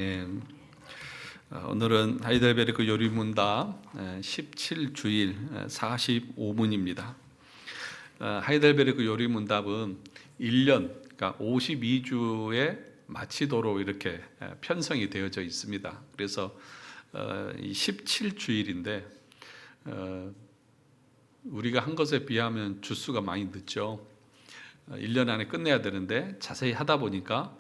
예, 오늘은 하이델베르크 요리문답 17주일 45문입니다. 하이델베르크 요리문답은 1년, 그러니까 52주에 마치도록 이렇게 편성이 되어져 있습니다. 그래서 이 17주일인데 우리가 한 것에 비하면 주수가 많이 늦죠. 1년 안에 끝내야 되는데 자세히 하다 보니까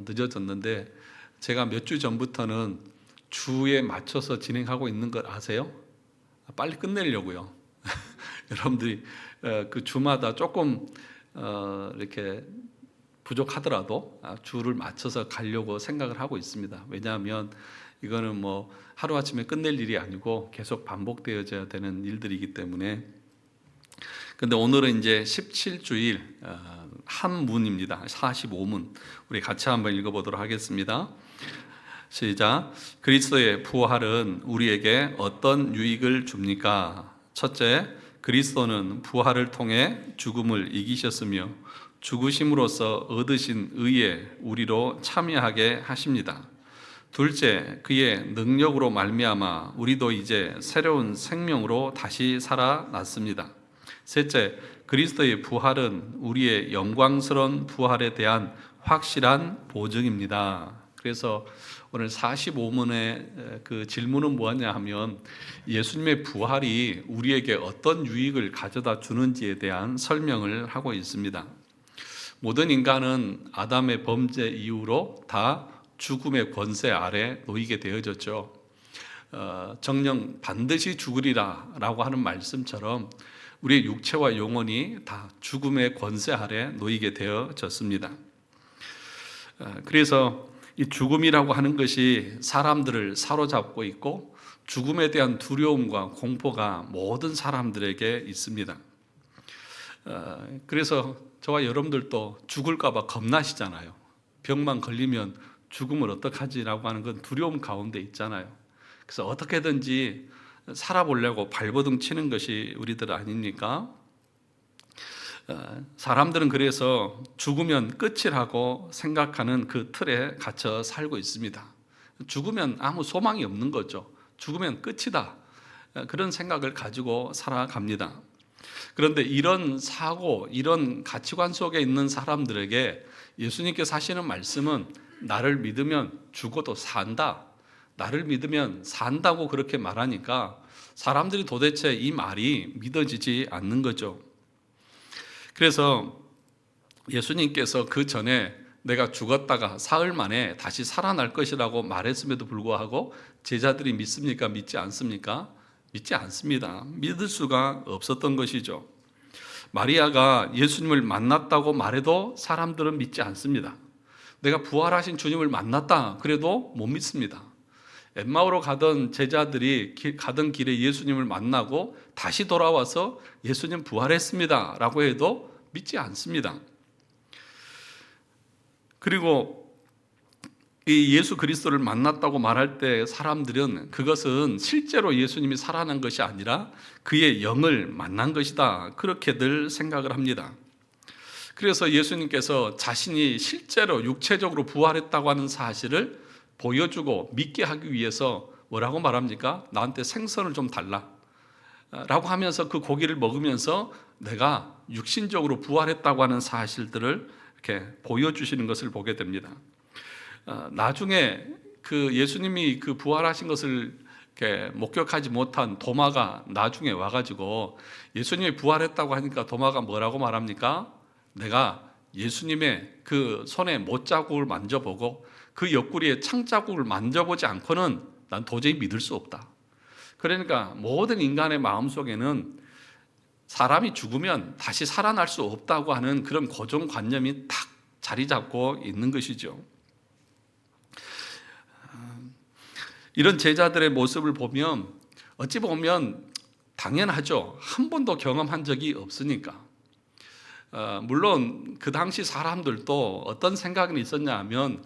늦어졌는데, 제가 몇 주 전부터는 주에 맞춰서 진행하고 있는 걸 아세요? 빨리 끝내려고요. 여러분들이 그 주마다 조금 이렇게 부족하더라도 주를 맞춰서 가려고 생각을 하고 있습니다. 왜냐하면 이거는 뭐 하루아침에 끝낼 일이 아니고 계속 반복되어져야 되는 일들이기 때문에. 근데 오늘은 이제 17주일 한 문입니다. 45문. 우리 같이 한번 읽어보도록 하겠습니다. 시작. 그리스도의 부활은 우리에게 어떤 유익을 줍니까? 첫째, 그리스도는 부활을 통해 죽음을 이기셨으며 죽으심으로써 얻으신 의에 우리로 참여하게 하십니다. 둘째, 그의 능력으로 말미암아 우리도 이제 새로운 생명으로 다시 살아났습니다. 셋째, 그리스도의 부활은 우리의 영광스러운 부활에 대한 확실한 보증입니다. 그래서 오늘 45문의 그 질문은 뭐냐 하면, 예수님의 부활이 우리에게 어떤 유익을 가져다 주는지에 대한 설명을 하고 있습니다. 모든 인간은 아담의 범죄 이후로 다 죽음의 권세 아래 놓이게 되어졌죠. 정녕 반드시 죽으리라 라고 하는 말씀처럼 우리의 육체와 영혼이 다 죽음의 권세 아래 놓이게 되어졌습니다. 그래서 이 죽음이라고 하는 것이 사람들을 사로잡고 있고, 죽음에 대한 두려움과 공포가 모든 사람들에게 있습니다. 그래서 저와 여러분들도 죽을까 봐 겁나시잖아요. 병만 걸리면 죽음을 어떡하지라고 하는 건 두려움 가운데 있잖아요. 그래서 어떻게든지 살아보려고 발버둥 치는 것이 우리들 아닙니까? 사람들은 그래서 죽으면 끝이라고 생각하는 그 틀에 갇혀 살고 있습니다. 죽으면 아무 소망이 없는 거죠. 죽으면 끝이다, 그런 생각을 가지고 살아갑니다. 그런데 이런 사고, 이런 가치관 속에 있는 사람들에게 예수님께서 하시는 말씀은, 나를 믿으면 죽어도 산다, 나를 믿으면 산다고 그렇게 말하니까 사람들이 도대체 이 말이 믿어지지 않는 거죠. 그래서 예수님께서 그 전에 내가 죽었다가 사흘 만에 다시 살아날 것이라고 말했음에도 불구하고 제자들이 믿습니까? 믿지 않습니까? 믿지 않습니다. 믿을 수가 없었던 것이죠. 마리아가 예수님을 만났다고 말해도 사람들은 믿지 않습니다. 내가 부활하신 주님을 만났다 그래도 못 믿습니다. 엠마오로 가던 제자들이 가던 길에 예수님을 만나고 다시 돌아와서 예수님 부활했습니다 라고 해도 믿지 않습니다. 그리고 이 예수 그리스도를 만났다고 말할 때 사람들은 그것은 실제로 예수님이 살아난 것이 아니라 그의 영을 만난 것이다, 그렇게들 생각을 합니다. 그래서 예수님께서 자신이 실제로 육체적으로 부활했다고 하는 사실을 보여주고 믿게 하기 위해서 뭐라고 말합니까? 나한테 생선을 좀 달라 라고 하면서 그 고기를 먹으면서 내가 육신적으로 부활했다고 하는 사실들을 이렇게 보여주시는 것을 보게 됩니다. 나중에 그 예수님이 그 부활하신 것을 이렇게 목격하지 못한 도마가 나중에 와가지고 예수님이 부활했다고 하니까 도마가 뭐라고 말합니까? 내가 예수님의 그 손에 못자국을 만져보고 그 옆구리에 창자국을 만져보지 않고는 난 도저히 믿을 수 없다. 그러니까 모든 인간의 마음속에는 사람이 죽으면 다시 살아날 수 없다고 하는 그런 고정관념이 딱 자리 잡고 있는 것이죠. 이런 제자들의 모습을 보면 어찌 보면 당연하죠. 한 번도 경험한 적이 없으니까. 물론 그 당시 사람들도 어떤 생각이 있었냐 하면,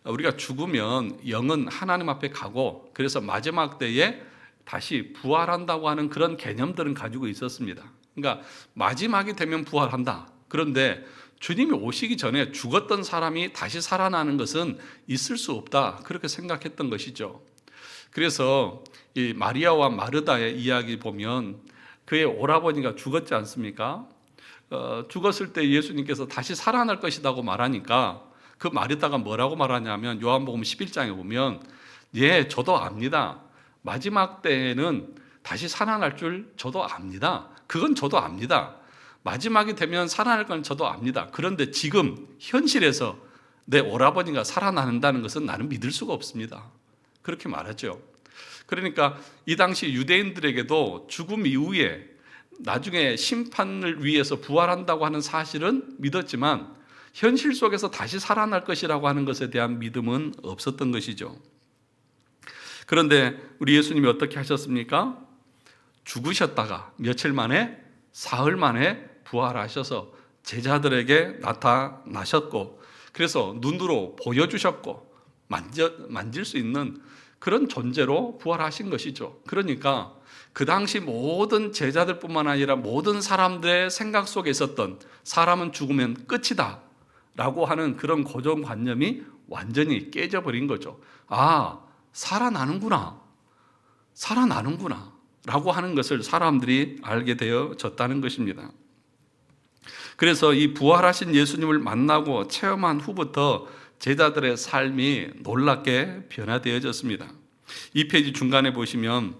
우리가 죽으면 영은 하나님 앞에 가고 그래서 마지막 때에 다시 부활한다고 하는 그런 개념들은 가지고 있었습니다. 그러니까 마지막이 되면 부활한다. 그런데 주님이 오시기 전에 죽었던 사람이 다시 살아나는 것은 있을 수 없다, 그렇게 생각했던 것이죠. 그래서 이 마리아와 마르다의 이야기 보면 그의 오라버니가 죽었지 않습니까? 죽었을 때 예수님께서 다시 살아날 것이라고 말하니까 그 마르다가 뭐라고 말하냐면 요한복음 11장에 보면 예, 저도 압니다. 마지막 때에는 다시 살아날 줄 저도 압니다. 그건 저도 압니다. 마지막이 되면 살아날 건 저도 압니다. 그런데 지금 현실에서 내 오라버니가 살아난다는 것은 나는 믿을 수가 없습니다. 그렇게 말하죠. 그러니까 이 당시 유대인들에게도 죽음 이후에 나중에 심판을 위해서 부활한다고 하는 사실은 믿었지만 현실 속에서 다시 살아날 것이라고 하는 것에 대한 믿음은 없었던 것이죠. 그런데 우리 예수님이 어떻게 하셨습니까? 죽으셨다가 며칠 만에, 사흘 만에 부활하셔서 제자들에게 나타나셨고, 그래서 눈으로 보여주셨고 만질 수 있는 그런 존재로 부활하신 것이죠. 그러니까 그 당시 모든 제자들뿐만 아니라 모든 사람들의 생각 속에 있었던 사람은 죽으면 끝이다 라고 하는 그런 고정관념이 완전히 깨져버린 거죠. 아, 살아나는구나 라고 하는 것을 사람들이 알게 되어졌다는 것입니다. 그래서 이 부활하신 예수님을 만나고 체험한 후부터 제자들의 삶이 놀랍게 변화되어졌습니다. 이 페이지 중간에 보시면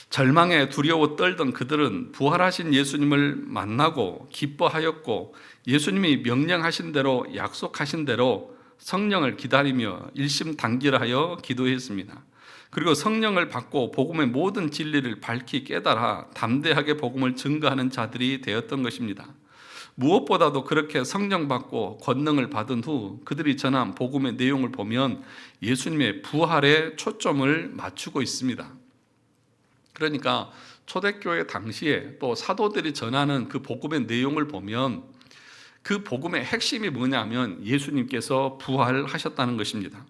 절망에 두려워 떨던 그들은 부활하신 예수님을 만나고 기뻐하였고 예수님이 명령하신 대로 약속하신 대로 성령을 기다리며 일심단결하여 기도했습니다. 그리고 성령을 받고 복음의 모든 진리를 밝히 깨달아 담대하게 복음을 증거하는 자들이 되었던 것입니다. 무엇보다도 그렇게 성령 받고 권능을 받은 후 그들이 전한 복음의 내용을 보면 예수님의 부활에 초점을 맞추고 있습니다. 그러니까 초대교회 당시에 또 사도들이 전하는 그 복음의 내용을 보면 그 복음의 핵심이 뭐냐면 예수님께서 부활하셨다는 것입니다.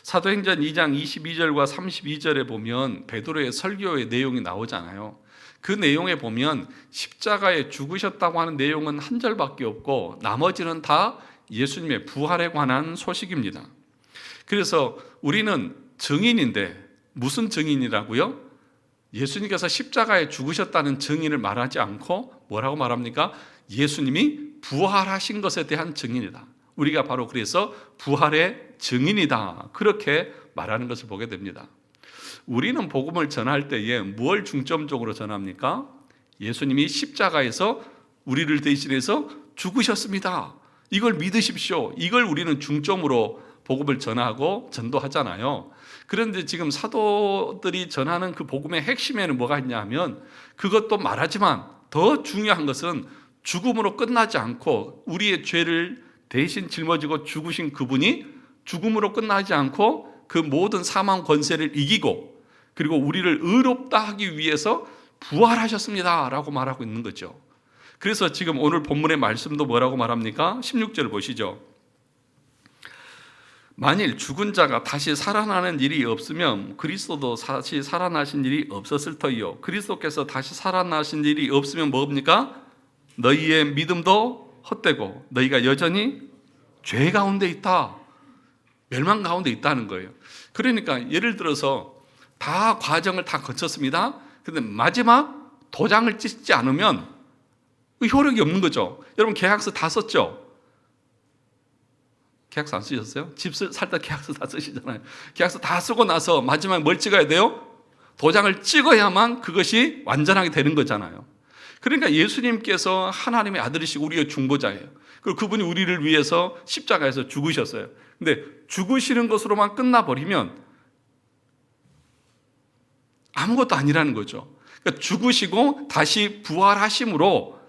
사도행전 2장 22절과 32절에 보면 베드로의 설교의 내용이 나오잖아요. 그 내용에 보면 십자가에 죽으셨다고 하는 내용은 한 절밖에 없고 나머지는 다 예수님의 부활에 관한 소식입니다. 그래서 우리는 증인인데 무슨 증인이라고요? 예수님께서 십자가에 죽으셨다는 증인을 말하지 않고 뭐라고 말합니까? 예수님이 부활하신 것에 대한 증인이다. 우리가 바로 그래서 부활의 증인이다, 그렇게 말하는 것을 보게 됩니다. 우리는 복음을 전할 때에 뭘 중점적으로 전합니까? 예수님이 십자가에서 우리를 대신해서 죽으셨습니다, 이걸 믿으십시오, 이걸 우리는 중점으로 복음을 전하고 전도하잖아요. 그런데 지금 사도들이 전하는 그 복음의 핵심에는 뭐가 있냐 하면 그것도 말하지만 더 중요한 것은 죽음으로 끝나지 않고 우리의 죄를 대신 짊어지고 죽으신 그분이 죽음으로 끝나지 않고 그 모든 사망 권세를 이기고 그리고 우리를 의롭다 하기 위해서 부활하셨습니다 라고 말하고 있는 거죠. 그래서 지금 오늘 본문의 말씀도 뭐라고 말합니까? 16절 보시죠. 만일 죽은 자가 다시 살아나는 일이 없으면 그리스도도 다시 살아나신 일이 없었을 터이요 그리스도께서 다시 살아나신 일이 없으면 뭡니까? 너희의 믿음도 헛되고 너희가 여전히 죄 가운데 있다, 멸망 가운데 있다는 거예요. 그러니까 예를 들어서 다 과정을 다 거쳤습니다. 근데 마지막 도장을 찍지 않으면 효력이 없는 거죠. 여러분 계약서 다 썼죠? 계약서 안 쓰셨어요? 집 살 때 계약서 다 쓰시잖아요. 계약서 다 쓰고 나서 마지막에 뭘 찍어야 돼요? 도장을 찍어야만 그것이 완전하게 되는 거잖아요. 그러니까 예수님께서 하나님의 아들이시고 우리의 중보자예요. 그리고 그분이 우리를 위해서 십자가에서 죽으셨어요. 근데 죽으시는 것으로만 끝나버리면 아무것도 아니라는 거죠. 그러니까 죽으시고 다시 부활하심으로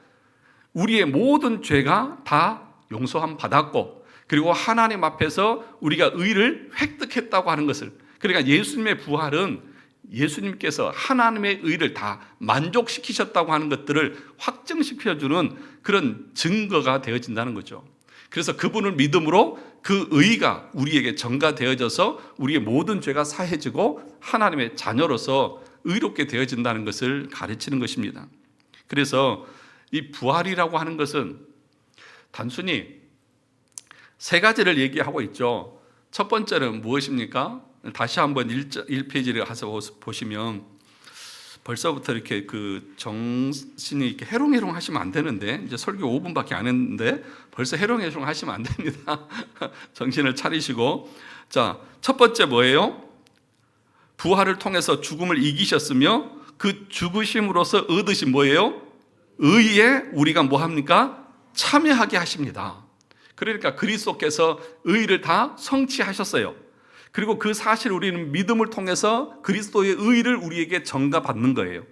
우리의 모든 죄가 다 용서함 받았고 그리고 하나님 앞에서 우리가 의를 획득했다고 하는 것을, 그러니까 예수님의 부활은 예수님께서 하나님의 의를 다 만족시키셨다고 하는 것들을 확증시켜주는 그런 증거가 되어진다는 거죠. 그래서 그분을 믿음으로 그 의가 우리에게 전가되어져서 우리의 모든 죄가 사해지고 하나님의 자녀로서 의롭게 되어진다는 것을 가르치는 것입니다. 그래서 이 부활이라고 하는 것은 단순히 세 가지를 얘기하고 있죠. 첫 번째는 무엇입니까? 다시 한번 1페이지를 가서 보시면 벌써부터 이렇게 그 정신이 이렇게 해롱해롱 하시면 안 되는데, 이제 설교 5분밖에 안 했는데 벌써 해롱해롱 하시면 안 됩니다. 정신을 차리시고. 자, 첫 번째 뭐예요? 부활을 통해서 죽음을 이기셨으며 그 죽으심으로써 얻으신 뭐예요? 의에 우리가 뭐 합니까? 참여하게 하십니다. 그러니까 그리스도께서 의를 다 성취하셨어요. 그리고 그 사실 우리는 믿음을 통해서 그리스도의 의를 우리에게 전가받는 거예요.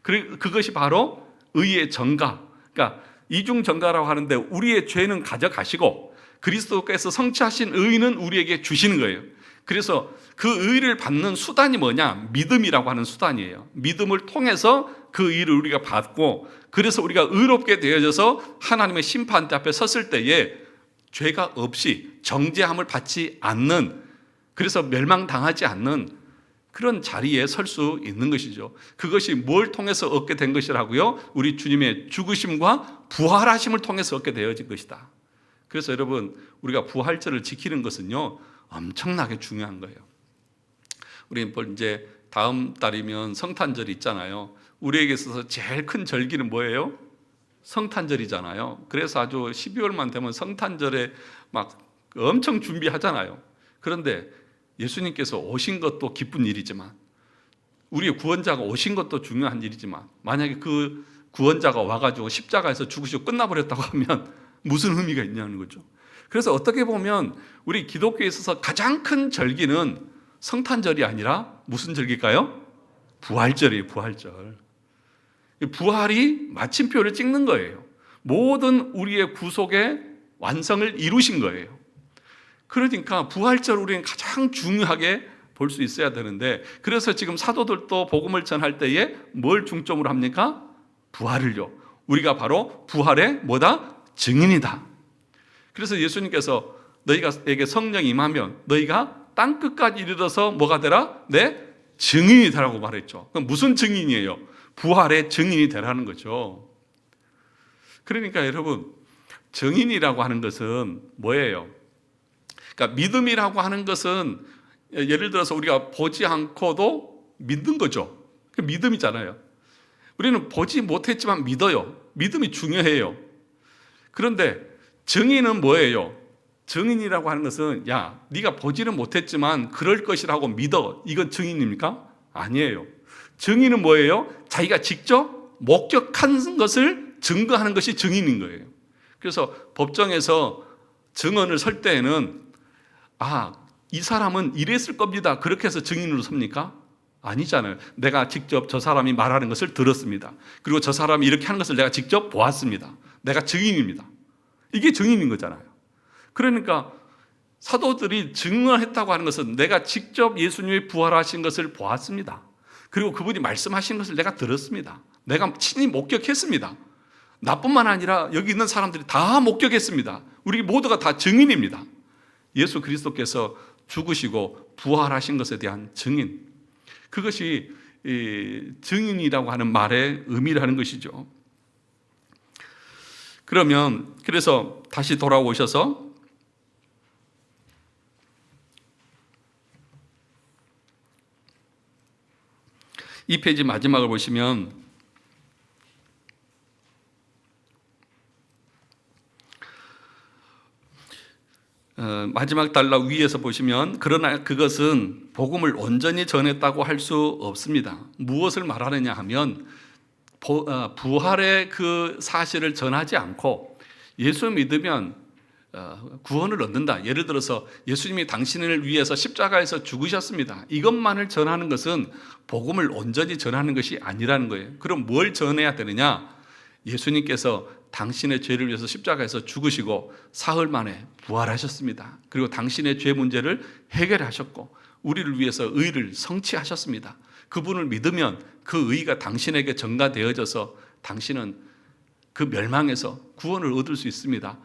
그것이 바로 의의 전가. 그러니까 이중 전가라고 하는데, 우리의 죄는 가져가시고 그리스도께서 성취하신 의는 우리에게 주시는 거예요. 그래서 그 의를 받는 수단이 뭐냐? 믿음이라고 하는 수단이에요. 믿음을 통해서 그 의를 우리가 받고, 그래서 우리가 의롭게 되어져서 하나님의 심판대 앞에 섰을 때에 죄가 없이 정죄함을 받지 않는, 그래서 멸망당하지 않는 그런 자리에 설 수 있는 것이죠. 그것이 뭘 통해서 얻게 된 것이라고요? 우리 주님의 죽으심과 부활하심을 통해서 얻게 되어진 것이다. 그래서 여러분, 우리가 부활절을 지키는 것은요, 엄청나게 중요한 거예요. 우리 이제 다음 달이면 성탄절이 있잖아요. 우리에게 있어서 제일 큰 절기는 뭐예요? 성탄절이잖아요. 그래서 아주 12월만 되면 성탄절에 막 엄청 준비하잖아요. 그런데 예수님께서 오신 것도 기쁜 일이지만, 우리의 구원자가 오신 것도 중요한 일이지만, 만약에 그 구원자가 와가지고 십자가에서 죽으시고 끝나버렸다고 하면 무슨 의미가 있냐는 거죠. 그래서 어떻게 보면 우리 기독교에 있어서 가장 큰 절기는 성탄절이 아니라 무슨 절기일까요? 부활절이에요. 부활절. 부활이 마침표를 찍는 거예요. 모든 우리의 구속의 완성을 이루신 거예요. 그러니까 부활절 우리는 가장 중요하게 볼 수 있어야 되는데, 그래서 지금 사도들도 복음을 전할 때에 뭘 중점으로 합니까? 부활을요. 우리가 바로 부활의 뭐다? 증인이다. 그래서 예수님께서 너희에게 성령이 임하면 너희가 땅끝까지 이르러서 뭐가 되라? 내 증인이 되라고 말했죠. 그럼 무슨 증인이에요? 부활의 증인이 되라는 거죠. 그러니까 여러분, 증인이라고 하는 것은 뭐예요? 그러니까 믿음이라고 하는 것은 예를 들어서 우리가 보지 않고도 믿는 거죠. 그 믿음이잖아요. 우리는 보지 못했지만 믿어요. 믿음이 중요해요. 그런데 증인은 뭐예요? 증인이라고 하는 것은, 야, 네가 보지는 못했지만 그럴 것이라고 믿어. 이건 증인입니까? 아니에요. 증인은 뭐예요? 자기가 직접 목격한 것을 증거하는 것이 증인인 거예요. 그래서 법정에서 증언을 설 때에는, 이 사람은 이랬을 겁니다, 그렇게 해서 증인으로 섭니까? 아니잖아요. 내가 직접 저 사람이 말하는 것을 들었습니다. 그리고 저 사람이 이렇게 하는 것을 내가 직접 보았습니다. 내가 증인입니다. 이게 증인인 거잖아요. 그러니까 사도들이 증언했다고 하는 것은 내가 직접 예수님이 부활하신 것을 보았습니다. 그리고 그분이 말씀하신 것을 내가 들었습니다. 내가 친히 목격했습니다. 나뿐만 아니라 여기 있는 사람들이 다 목격했습니다. 우리 모두가 다 증인입니다. 예수 그리스도께서 죽으시고 부활하신 것에 대한 증인, 그것이 증인이라고 하는 말의 의미라는 것이죠. 그래서 다시 돌아오셔서 이 페이지 마지막을 보시면 마지막 단락 위에서 보시면, 그러나 그것은 복음을 온전히 전했다고 할 수 없습니다. 무엇을 말하느냐 하면, 부활의 그 사실을 전하지 않고 예수 믿으면 구원을 얻는다. 예를 들어서 예수님이 당신을 위해서 십자가에서 죽으셨습니다. 이것만을 전하는 것은 복음을 온전히 전하는 것이 아니라는 거예요. 그럼 뭘 전해야 되느냐? 예수님께서 당신의 죄를 위해서 십자가에서 죽으시고 사흘 만에 부활하셨습니다. 그리고 당신의 죄 문제를 해결하셨고 우리를 위해서 의를 성취하셨습니다. 그분을 믿으면 그 의가 당신에게 전가되어져서 당신은 그 멸망에서 구원을 얻을 수 있습니다.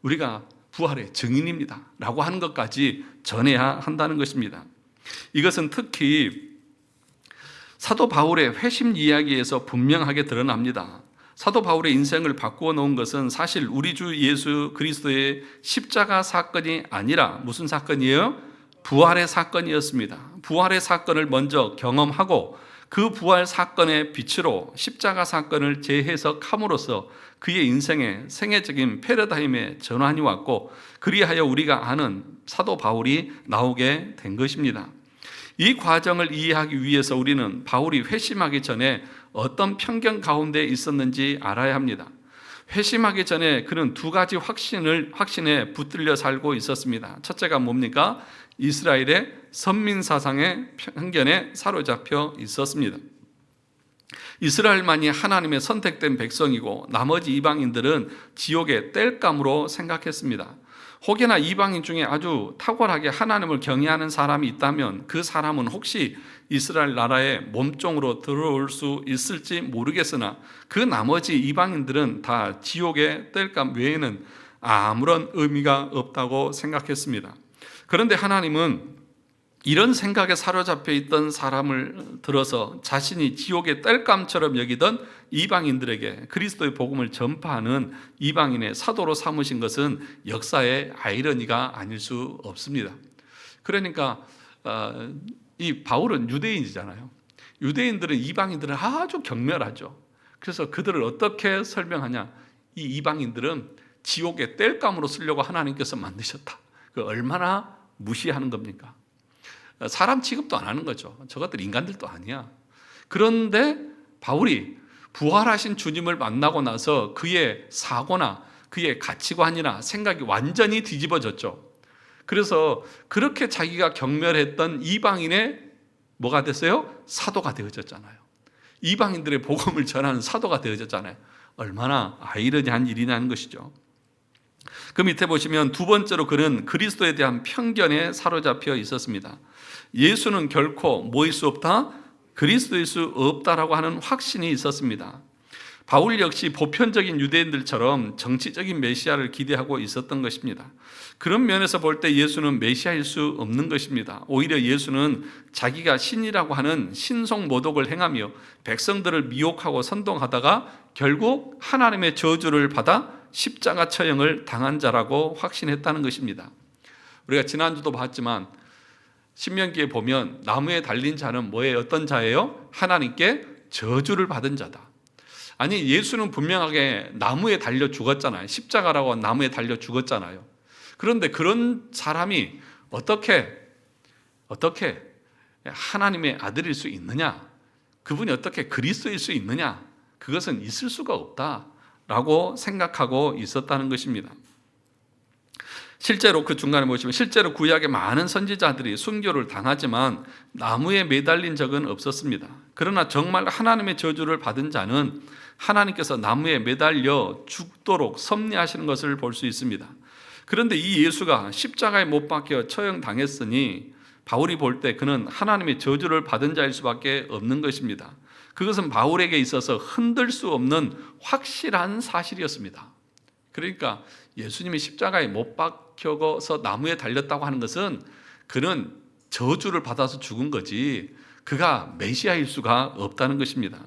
우리가 부활의 증인입니다 라고 하는 것까지 전해야 한다는 것입니다. 이것은 특히 사도 바울의 회심 이야기에서 분명하게 드러납니다. 사도 바울의 인생을 바꾸어 놓은 것은 사실 우리 주 예수 그리스도의 십자가 사건이 아니라 무슨 사건이에요? 부활의 사건이었습니다. 부활의 사건을 먼저 경험하고 그 부활 사건의 빛으로 십자가 사건을 재해석함으로써 그의 인생에 생애적인 패러다임의 전환이 왔고, 그리하여 우리가 아는 사도 바울이 나오게 된 것입니다. 이 과정을 이해하기 위해서 우리는 바울이 회심하기 전에 어떤 편견 가운데 있었는지 알아야 합니다. 회심하기 전에 그는 두 가지 확신에 붙들려 살고 있었습니다. 첫째가 뭡니까? 이스라엘의 선민사상의 편견에 사로잡혀 있었습니다. 이스라엘만이 하나님의 선택된 백성이고 나머지 이방인들은 지옥의 땔감으로 생각했습니다. 혹여나 이방인 중에 아주 탁월하게 하나님을 경외하는 사람이 있다면 그 사람은 혹시 이스라엘 나라에 몸종으로 들어올 수 있을지 모르겠으나 그 나머지 이방인들은 다 지옥의 땔감 외에는 아무런 의미가 없다고 생각했습니다. 그런데 하나님은 이런 생각에 사로잡혀 있던 사람을 들어서 자신이 지옥의 땔감처럼 여기던 이방인들에게 그리스도의 복음을 전파하는 이방인의 사도로 삼으신 것은 역사의 아이러니가 아닐 수 없습니다. 그러니까 이 바울은 유대인이잖아요. 유대인들은 이방인들은 아주 경멸하죠. 그래서 그들을 어떻게 설명하냐? 이 이방인들은 지옥의 땔감으로 쓰려고 하나님께서 만드셨다. 그 얼마나 무시하는 겁니까? 사람 취급도 안 하는 거죠. 저것들 인간들도 아니야. 그런데 바울이 부활하신 주님을 만나고 나서 그의 사고나 그의 가치관이나 생각이 완전히 뒤집어졌죠. 그래서 그렇게 자기가 경멸했던 이방인의 뭐가 됐어요? 사도가 되어졌잖아요. 이방인들의 복음을 전하는 사도가 되어졌잖아요. 얼마나 아이러니한 일이냐는 것이죠. 그 밑에 보시면 두 번째로 그는 그리스도에 대한 편견에 사로잡혀 있었습니다. 예수는 결코 뭐일 수 없다? 그리스도일 수 없다라고 하는 확신이 있었습니다. 바울 역시 보편적인 유대인들처럼 정치적인 메시아를 기대하고 있었던 것입니다. 그런 면에서 볼 때 예수는 메시아일 수 없는 것입니다. 오히려 예수는 자기가 신이라고 하는 신성 모독을 행하며 백성들을 미혹하고 선동하다가 결국 하나님의 저주를 받아 십자가 처형을 당한 자라고 확신했다는 것입니다. 우리가 지난주도 봤지만 신명기에 보면 나무에 달린 자는 뭐예요? 어떤 자예요? 하나님께 저주를 받은 자다. 아니, 예수는 분명하게 나무에 달려 죽었잖아요. 십자가라고 나무에 달려 죽었잖아요. 그런데 그런 사람이 어떻게 하나님의 아들일 수 있느냐? 그분이 어떻게 그리스도일 수 있느냐? 그것은 있을 수가 없다라고 생각하고 있었다는 것입니다. 실제로 그 중간에 보시면 실제로 구약의 많은 선지자들이 순교를 당하지만 나무에 매달린 적은 없었습니다. 그러나 정말 하나님의 저주를 받은 자는 하나님께서 나무에 매달려 죽도록 섭리하시는 것을 볼 수 있습니다. 그런데 이 예수가 십자가에 못 박혀 처형당했으니 바울이 볼 때 그는 하나님의 저주를 받은 자일 수밖에 없는 것입니다. 그것은 바울에게 있어서 흔들 수 없는 확실한 사실이었습니다. 그러니까 예수님이 십자가에 못 박혀서 나무에 달렸다고 하는 것은 그는 저주를 받아서 죽은 거지 그가 메시아일 수가 없다는 것입니다.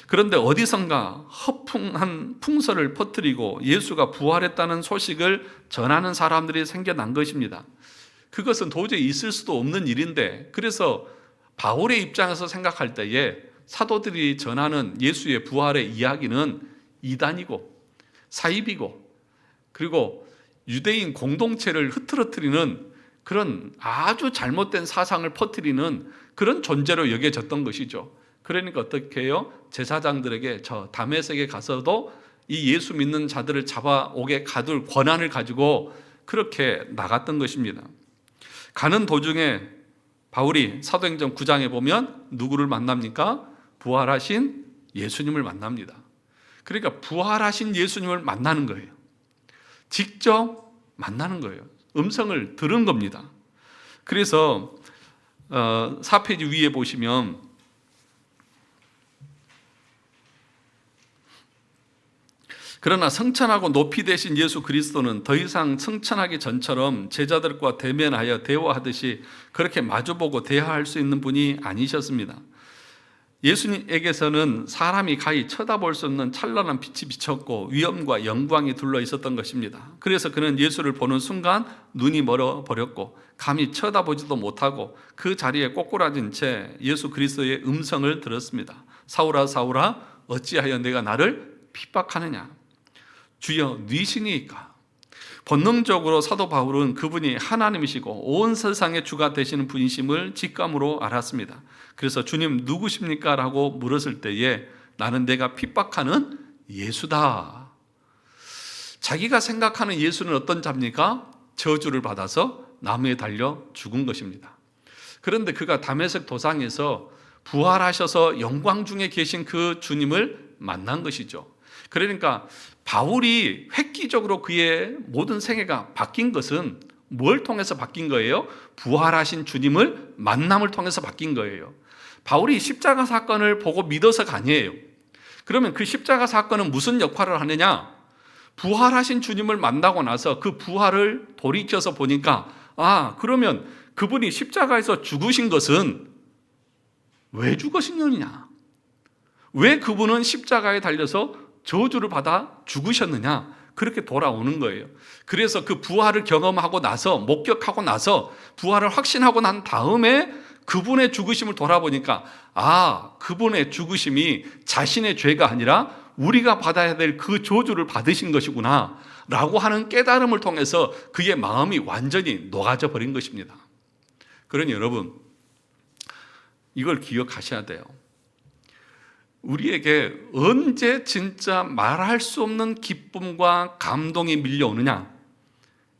그런데 어디선가 허풍한 풍설을 퍼뜨리고 예수가 부활했다는 소식을 전하는 사람들이 생겨난 것입니다. 그것은 도저히 있을 수도 없는 일인데, 그래서 바울의 입장에서 생각할 때에 사도들이 전하는 예수의 부활의 이야기는 이단이고 사입이고 그리고 유대인 공동체를 흐트러뜨리는 그런 아주 잘못된 사상을 퍼뜨리는 그런 존재로 여겨졌던 것이죠. 그러니까 어떻게 해요? 제사장들에게 저 다메섹에 가서도 이 예수 믿는 자들을 잡아오게 가둘 권한을 가지고 그렇게 나갔던 것입니다. 가는 도중에 바울이 사도행전 9장에 보면 누구를 만납니까? 부활하신 예수님을 만납니다. 그러니까 부활하신 예수님을 만나는 거예요. 직접 만나는 거예요. 음성을 들은 겁니다. 그래서 4페이지 위에 보시면 그러나 성천하고 높이 되신 예수 그리스도는 더 이상 성천하기 전처럼 제자들과 대면하여 대화하듯이 그렇게 마주보고 대화할 수 있는 분이 아니셨습니다. 예수님에게서는 사람이 가히 쳐다볼 수 없는 찬란한 빛이 비쳤고 위엄과 영광이 둘러 있었던 것입니다. 그래서 그는 예수를 보는 순간 눈이 멀어 버렸고 감히 쳐다보지도 못하고 그 자리에 꼬꾸라진 채 예수 그리스도의 음성을 들었습니다. 사울아 사울아 어찌하여 내가 나를 핍박하느냐. 주여 네시니이까. 본능적으로 사도 바울은 그분이 하나님이시고 온 세상의 주가 되시는 분이심을 직감으로 알았습니다. 그래서 주님 누구십니까? 라고 물었을 때에 나는 내가 핍박하는 예수다. 자기가 생각하는 예수는 어떤 자입니까? 저주를 받아서 나무에 달려 죽은 것입니다. 그런데 그가 다메섹 도상에서 부활하셔서 영광 중에 계신 그 주님을 만난 것이죠. 그러니까 바울이 획기적으로 그의 모든 생애가 바뀐 것은 뭘 통해서 바뀐 거예요? 부활하신 주님을 만남을 통해서 바뀐 거예요. 바울이 십자가 사건을 보고 믿어서가 아니에요. 그러면 그 십자가 사건은 무슨 역할을 하느냐? 부활하신 주님을 만나고 나서 그 부활을 돌이켜서 보니까 그러면 그분이 십자가에서 죽으신 것은 왜 죽으셨느냐? 왜 그분은 십자가에 달려서 저주를 받아 죽으셨느냐? 그렇게 돌아오는 거예요. 그래서 그 부활을 경험하고 나서, 목격하고 나서 부활을 확신하고 난 다음에 그분의 죽으심을 돌아보니까 그분의 죽으심이 자신의 죄가 아니라 우리가 받아야 될 그 저주를 받으신 것이구나 라고 하는 깨달음을 통해서 그의 마음이 완전히 녹아져 버린 것입니다. 그러니 여러분, 이걸 기억하셔야 돼요. 우리에게 언제 진짜 말할 수 없는 기쁨과 감동이 밀려오느냐?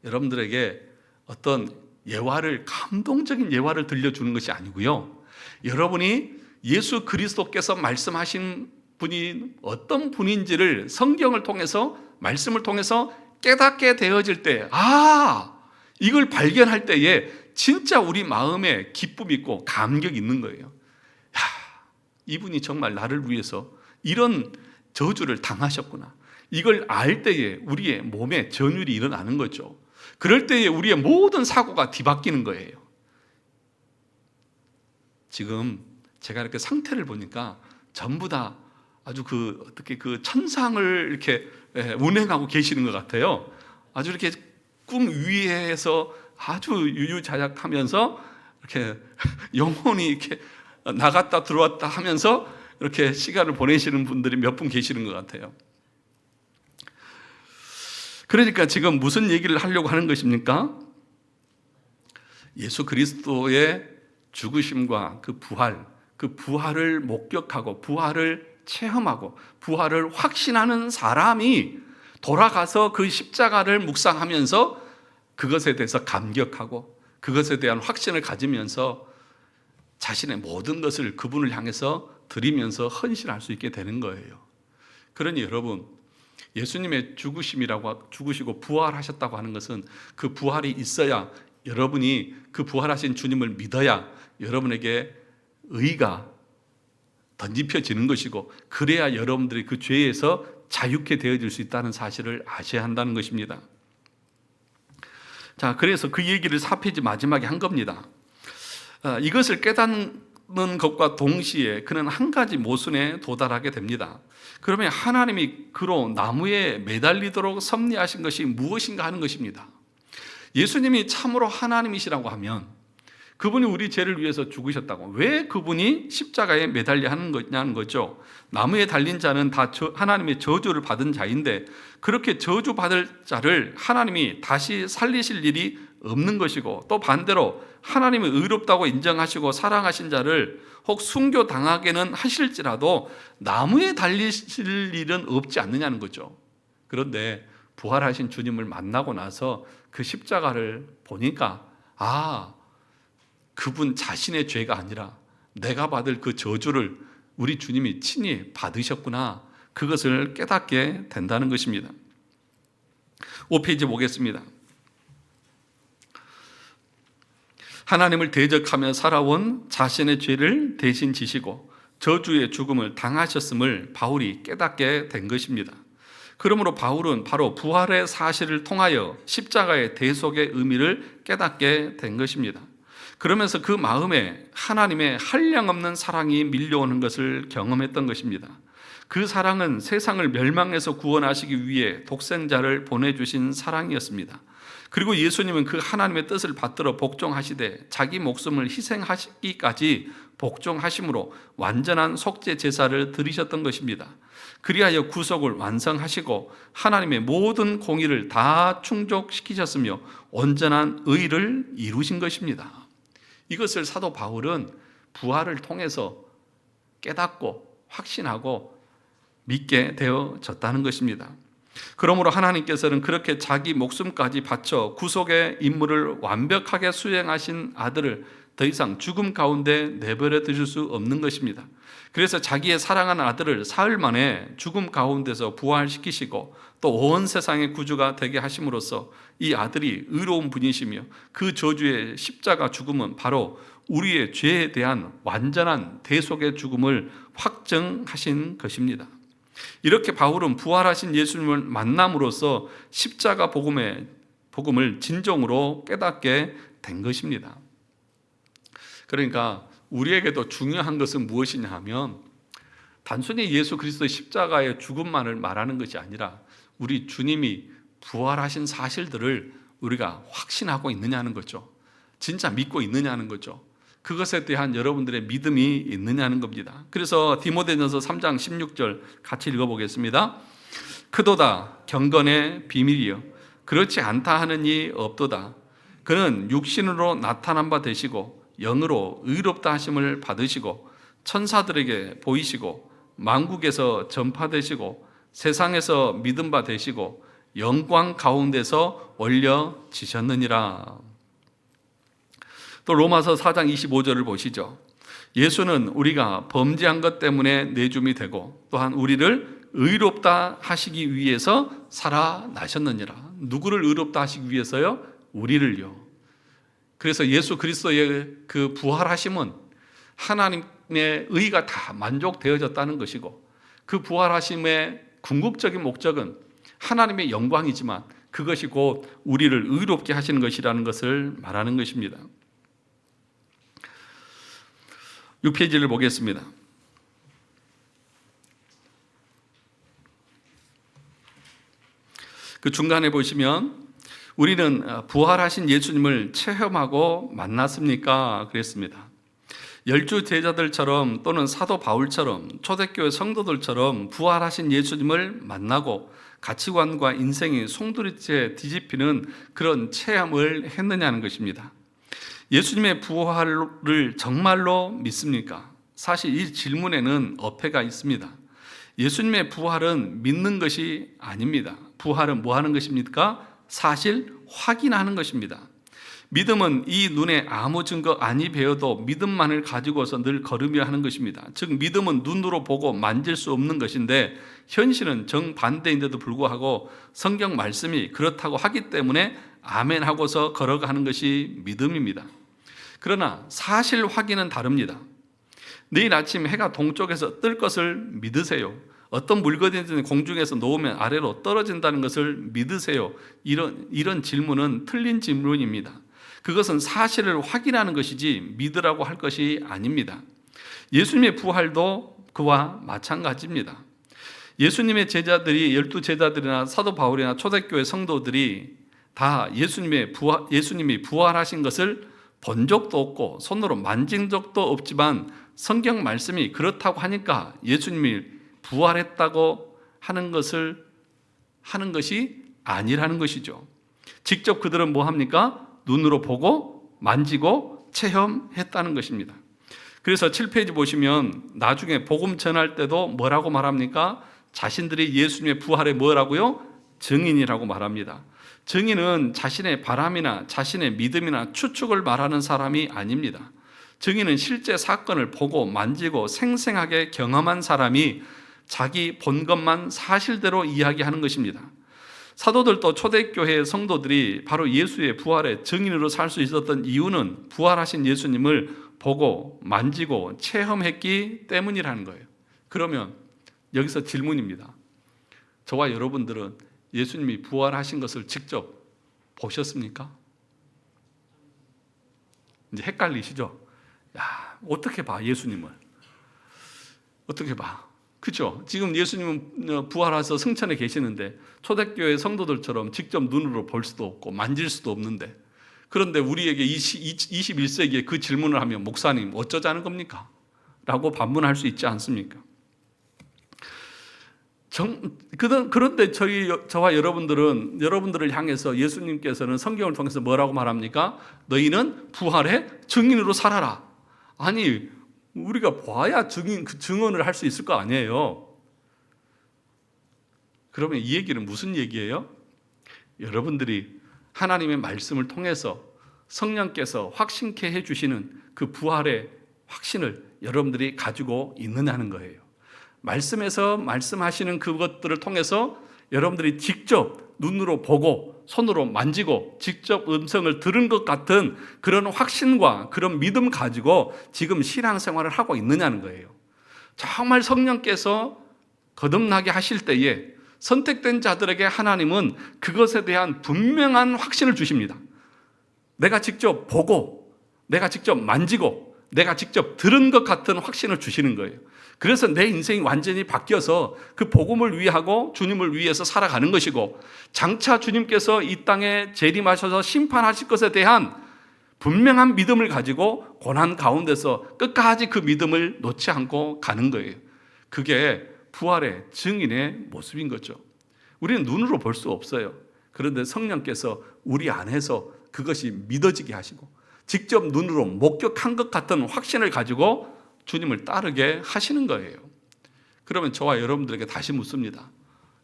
여러분들에게 어떤 예화를, 감동적인 예화를 들려주는 것이 아니고요, 여러분이 예수 그리스도께서 말씀하신 분이 어떤 분인지를 성경을 통해서, 말씀을 통해서 깨닫게 되어질 때, 이걸 발견할 때에 진짜 우리 마음에 기쁨이 있고 감격이 있는 거예요. 이분이 정말 나를 위해서 이런 저주를 당하셨구나. 이걸 알 때에 우리의 몸에 전율이 일어나는 거죠. 그럴 때에 우리의 모든 사고가 뒤바뀌는 거예요. 지금 제가 이렇게 상태를 보니까 전부 다 아주 어떻게 천상을 이렇게 운행하고 계시는 것 같아요. 아주 이렇게 꿈 위에서 아주 유유자적하면서 이렇게 영혼이 이렇게 나갔다 들어왔다 하면서 이렇게 시간을 보내시는 분들이 몇 분 계시는 것 같아요. 그러니까 지금 무슨 얘기를 하려고 하는 것입니까? 예수 그리스도의 죽으심과 그 부활을 목격하고 부활을 체험하고 부활을 확신하는 사람이 돌아가서 그 십자가를 묵상하면서 그것에 대해서 감격하고 그것에 대한 확신을 가지면서 자신의 모든 것을 그분을 향해서 드리면서 헌신할 수 있게 되는 거예요. 그러니 여러분, 예수님의 죽으시고 부활하셨다고 하는 것은 그 부활이 있어야, 여러분이 그 부활하신 주님을 믿어야 여러분에게 의가 던집혀지는 것이고, 그래야 여러분들이 그 죄에서 자유케 되어질 수 있다는 사실을 아셔야 한다는 것입니다. 자, 그래서 그 얘기를 4페이지 마지막에 한 겁니다. 이것을 깨닫는 것과 동시에 그는 한 가지 모순에 도달하게 됩니다. 그러면 하나님이 그로 나무에 매달리도록 섭리하신 것이 무엇인가 하는 것입니다. 예수님이 참으로 하나님이시라고 하면 그분이 우리 죄를 위해서 죽으셨다고, 왜 그분이 십자가에 매달려 하는 거냐는 거죠. 나무에 달린 자는 다 하나님의 저주를 받은 자인데, 그렇게 저주받을 자를 하나님이 다시 살리실 일이 없는 것이고, 또 반대로 하나님이 의롭다고 인정하시고 사랑하신 자를 혹 순교당하게는 하실지라도 나무에 달리실 일은 없지 않느냐는 거죠. 그런데 부활하신 주님을 만나고 나서 그 십자가를 보니까 그분 자신의 죄가 아니라 내가 받을 그 저주를 우리 주님이 친히 받으셨구나, 그것을 깨닫게 된다는 것입니다. 5페이지 보겠습니다. 하나님을 대적하며 살아온 자신의 죄를 대신 지시고 저주의 죽음을 당하셨음을 바울이 깨닫게 된 것입니다. 그러므로 바울은 바로 부활의 사실을 통하여 십자가의 대속의 의미를 깨닫게 된 것입니다. 그러면서 그 마음에 하나님의 한량없는 사랑이 밀려오는 것을 경험했던 것입니다. 그 사랑은 세상을 멸망에서 구원하시기 위해 독생자를 보내주신 사랑이었습니다. 그리고 예수님은 그 하나님의 뜻을 받들어 복종하시되 자기 목숨을 희생하시기까지 복종하심으로 완전한 속죄 제사를 드리셨던 것입니다. 그리하여 구속을 완성하시고 하나님의 모든 공의를 다 충족시키셨으며 온전한 의를 이루신 것입니다. 이것을 사도 바울은 부활을 통해서 깨닫고 확신하고 믿게 되어졌다는 것입니다. 그러므로 하나님께서는 그렇게 자기 목숨까지 바쳐 구속의 임무를 완벽하게 수행하신 아들을 더 이상 죽음 가운데 내버려 두실 수 없는 것입니다. 그래서 자기의 사랑하는 아들을 사흘 만에 죽음 가운데서 부활시키시고 또 온 세상의 구주가 되게 하심으로써 이 아들이 의로운 분이시며 그 저주의 십자가 죽음은 바로 우리의 죄에 대한 완전한 대속의 죽음을 확정하신 것입니다. 이렇게 바울은 부활하신 예수님을 만남으로써 십자가 복음을 진정으로 깨닫게 된 것입니다. 그러니까 우리에게도 중요한 것은 무엇이냐 하면 단순히 예수 그리스도의 십자가의 죽음만을 말하는 것이 아니라 우리 주님이 부활하신 사실들을 우리가 확신하고 있느냐는 거죠. 진짜 믿고 있느냐는 거죠. 그것에 대한 여러분들의 믿음이 있느냐는 겁니다. 그래서 디모데전서 3장 16절 같이 읽어보겠습니다. 크도다 경건의 비밀이여 그렇지 않다 하는 이 없도다. 그는 육신으로 나타난 바 되시고 영으로 의롭다 하심을 받으시고 천사들에게 보이시고 만국에서 전파되시고 세상에서 믿음 바 되시고 영광 가운데서 올려지셨느니라. 또 로마서 4장 25절을 보시죠. 예수는 우리가 범죄한 것 때문에 내줌이 되고 또한 우리를 의롭다 하시기 위해서 살아나셨느니라. 누구를 의롭다 하시기 위해서요? 우리를요. 그래서 예수 그리스도의 그 부활하심은 하나님의 의가 다 만족되어졌다는 것이고 그 부활하심의 궁극적인 목적은 하나님의 영광이지만 그것이 곧 우리를 의롭게 하시는 것이라는 것을 말하는 것입니다. 6페이지를 보겠습니다. 그 중간에 보시면 우리는 부활하신 예수님을 체험하고 만났습니까? 그랬습니다. 열두 제자들처럼 또는 사도 바울처럼 초대교회 성도들처럼 부활하신 예수님을 만나고 가치관과 인생이 송두리째 뒤집히는 그런 체험을 했느냐는 것입니다. 예수님의 부활을 정말로 믿습니까? 사실 이 질문에는 어폐가 있습니다. 예수님의 부활은 믿는 것이 아닙니다. 부활은 뭐 하는 것입니까? 사실 확인하는 것입니다. 믿음은 이 눈에 아무 증거 아니 배워도 믿음만을 가지고서 늘 걸으며 하는 것입니다. 즉 믿음은 눈으로 보고 만질 수 없는 것인데 현실은 정반대인데도 불구하고 성경 말씀이 그렇다고 하기 때문에 아멘 하고서 걸어가는 것이 믿음입니다. 그러나 사실 확인은 다릅니다. 내일 아침 해가 동쪽에서 뜰 것을 믿으세요. 어떤 물건이든 공중에서 놓으면 아래로 떨어진다는 것을 믿으세요. 이런 질문은 틀린 질문입니다. 그것은 사실을 확인하는 것이지 믿으라고 할 것이 아닙니다. 예수님의 부활도 그와 마찬가지입니다. 예수님의 제자들이 12제자들이나 사도 바울이나 초대교회 성도들이 다 예수님이 부활하신 것을 본 적도 없고 손으로 만진 적도 없지만 성경 말씀이 그렇다고 하니까 예수님이 부활했다고 하는 것이 아니라는 것이죠. 직접 그들은 뭐 합니까? 눈으로 보고 만지고 체험했다는 것입니다. 그래서 7페이지 보시면 나중에 복음 전할 때도 뭐라고 말합니까? 자신들이 예수님의 부활에 뭐라고요? 증인이라고 말합니다. 증인은 자신의 바람이나 자신의 믿음이나 추측을 말하는 사람이 아닙니다. 증인은 실제 사건을 보고 만지고 생생하게 경험한 사람이 자기 본 것만 사실대로 이야기하는 것입니다. 사도들도 초대교회 성도들이 바로 예수의 부활의 증인으로 살 수 있었던 이유는 부활하신 예수님을 보고 만지고 체험했기 때문이라는 거예요. 그러면 여기서 질문입니다. 저와 여러분들은 예수님이 부활하신 것을 직접 보셨습니까? 이제 헷갈리시죠? 야, 어떻게 봐, 예수님을? 어떻게 봐? 그죠? 지금 예수님은 부활해서 승천에 계시는데 초대교회 성도들처럼 직접 눈으로 볼 수도 없고 만질 수도 없는데, 그런데 우리에게 21세기에 그 질문을 하면 목사님 어쩌자는 겁니까? 라고 반문할 수 있지 않습니까? 그런데 저와 여러분들을 향해서 예수님께서는 성경을 통해서 뭐라고 말합니까? 너희는 부활의 증인으로 살아라. 아니, 우리가 봐야 증언을 할 수 있을 거 아니에요. 그러면 이 얘기는 무슨 얘기예요? 여러분들이 하나님의 말씀을 통해서 성령께서 확신케 해주시는 그 부활의 확신을 여러분들이 가지고 있느냐는 거예요. 말씀에서 말씀하시는 그것들을 통해서 여러분들이 직접 눈으로 보고 손으로 만지고 직접 음성을 들은 것 같은 그런 확신과 그런 믿음 가지고 지금 신앙생활을 하고 있느냐는 거예요. 정말 성령께서 거듭나게 하실 때에 선택된 자들에게 하나님은 그것에 대한 분명한 확신을 주십니다. 내가 직접 보고 내가 직접 만지고 내가 직접 들은 것 같은 확신을 주시는 거예요. 그래서 내 인생이 완전히 바뀌어서 그 복음을 위하고 주님을 위해서 살아가는 것이고, 장차 주님께서 이 땅에 재림하셔서 심판하실 것에 대한 분명한 믿음을 가지고 고난 가운데서 끝까지 그 믿음을 놓지 않고 가는 거예요. 그게 부활의 증인의 모습인 거죠. 우리는 눈으로 볼 수 없어요. 그런데 성령께서 우리 안에서 그것이 믿어지게 하시고 직접 눈으로 목격한 것 같은 확신을 가지고 주님을 따르게 하시는 거예요. 그러면 저와 여러분들에게 다시 묻습니다.